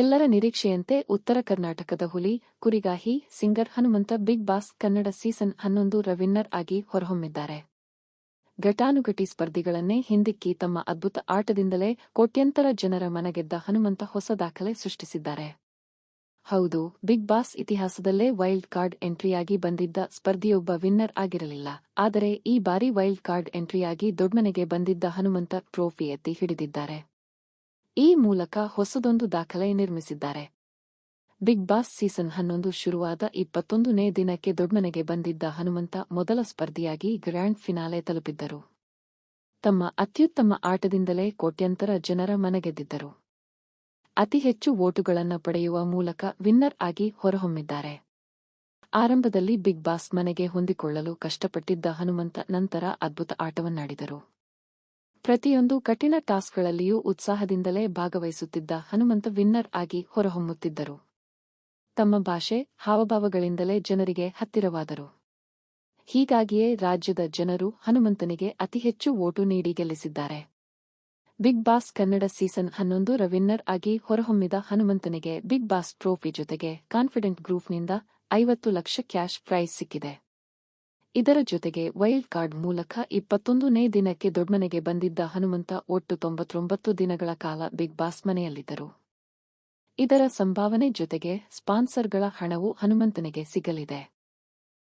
ಎಲ್ಲರ ನಿರೀಕ್ಷೆಯಂತೆ ಉತ್ತರ ಕರ್ನಾಟಕದ ಹುಲಿ ಕುರಿಗಾಹಿ singer Hanumantha big boss Kannada season 11 ರ ವಿನ್ನರ್ ಆಗಿ ಹೊರಹೊಮ್ಮಿದ್ದಾರೆ. ಘಟಾನುಘಟಿ ಸ್ಪರ್ಧಿಗಳನ್ನೇ ಹಿಂದಿಕ್ಕಿ ತಮ್ಮ ಅದ್ಭುತ ಆಟದಿಂದಲೇ ಕೋಟ್ಯಂತರ ಜನರ ಮನಗೆದ್ದ ಹನುಮಂತ ಹೊಸ ದಾಖಲೆ ಸೃಷ್ಟಿಸಿದ್ದಾರೆ. ಹೌದು, ಬಿಗ್ ಬಾಸ್ ಇತಿಹಾಸದಲ್ಲೇ ವೈಲ್ಡ್ ಕಾರ್ಡ್ ಎಂಟ್ರಿಯಾಗಿ ಬಂದಿದ್ದ ಸ್ಪರ್ಧಿಯೊಬ್ಬ ವಿನ್ನರ್ ಆಗಿರಲಿಲ್ಲ. ಆದರೆ ಈ ಬಾರಿ ವೈಲ್ಡ್ ಕಾರ್ಡ್ ಎಂಟ್ರಿಯಾಗಿ ದೊಡ್ಮನೆಗೆ ಬಂದಿದ್ದ ಹನುಮಂತ ಟ್ರೋಫಿ ಎತ್ತಿ ಹಿಡಿದಿದ್ದಾರೆ. ಈ ಮೂಲಕ ಹೊಸದೊಂದು ದಾಖಲೆ ನಿರ್ಮಿಸಿದ್ದಾರೆ. ಬಿಗ್ ಬಾಸ್ ಸೀಸನ್ 11 ಶುರುವಾದ 21ನೇ ದಿನಕ್ಕೆ ದೊಡ್ಮನೆಗೆ ಬಂದಿದ್ದ ಹನುಮಂತ ಮೊದಲ ಸ್ಪರ್ಧಿಯಾಗಿ ಗ್ರ್ಯಾಂಡ್ ಫಿನಾಲೆ ತಲುಪಿದ್ದರು. ತಮ್ಮ ಅತ್ಯುತ್ತಮ ಆಟದಿಂದಲೇ ಕೋಟ್ಯಂತರ ಜನರ ಮನಗೆದ್ದಿದ್ದರು. ಅತಿ ಹೆಚ್ಚು ವೋಟುಗಳನ್ನು ಪಡೆಯುವ ಮೂಲಕ ವಿನ್ನರ್ ಆಗಿ ಹೊರಹೊಮ್ಮಿದ್ದಾರೆ. ಆರಂಭದಲ್ಲಿ ಬಿಗ್ ಬಾಸ್ ಮನೆಗೆ ಹೊಂದಿಕೊಳ್ಳಲು ಕಷ್ಟಪಟ್ಟಿದ್ದ ಹನುಮಂತ ನಂತರ ಅದ್ಭುತ ಆಟವನ್ನಾಡಿದರು. ಪ್ರತಿಯೊಂದು ಕಠಿಣ ಟಾಸ್ಕ್ಗಳಲ್ಲಿಯೂ ಉತ್ಸಾಹದಿಂದಲೇ ಭಾಗವಹಿಸುತ್ತಿದ್ದ ಹನುಮಂತ ವಿನ್ನರ್ ಆಗಿ ಹೊರಹೊಮ್ಮುತ್ತಿದ್ದರು. ತಮ್ಮ ಭಾಷೆ, ಹಾವಭಾವಗಳಿಂದಲೇ ಜನರಿಗೆ ಹತ್ತಿರವಾದರು. ಹೀಗಾಗಿಯೇ ರಾಜ್ಯದ ಜನರು ಹನುಮಂತನಿಗೆ ಅತಿ ಹೆಚ್ಚು ವೋಟು ನೀಡಿ ಗೆಲ್ಲಿಸಿದ್ದಾರೆ. ಬಿಗ್ ಬಾಸ್ ಕನ್ನಡ ಸೀಸನ್ 11 ರ ವಿನ್ನರ್ ಆಗಿ ಹೊರಹೊಮ್ಮಿದ ಹನುಮಂತನಿಗೆ ಬಿಗ್ ಬಾಸ್ ಟ್ರೋಫಿ ಜೊತೆಗೆ ಕಾನ್ಫಿಡೆಂಟ್ ಗ್ರೂಪ್ನಿಂದ 50 ಲಕ್ಷ ಕ್ಯಾಶ್ ಪ್ರೈಸ್ ಸಿಕ್ಕಿದೆ. ಇದರ ಜೊತೆಗೆ ವೈಲ್ಡ್ ಕಾರ್ಡ್ ಮೂಲಕ 21ನೇ ದಿನಕ್ಕೆ ದೊಡ್ಮನೆಗೆ ಬಂದಿದ್ದ ಹನುಮಂತ ಒಟ್ಟು 99 ದಿನಗಳ ಕಾಲ ಬಿಗ್ ಬಾಸ್ ಮನೆಯಲ್ಲಿದ್ದರು. ಇದರ ಸಂಭಾವನೆ ಜೊತೆಗೆ ಸ್ಪಾನ್ಸರ್ಗಳ ಹಣವೂ ಹನುಮಂತನಿಗೆ ಸಿಗಲಿದೆ.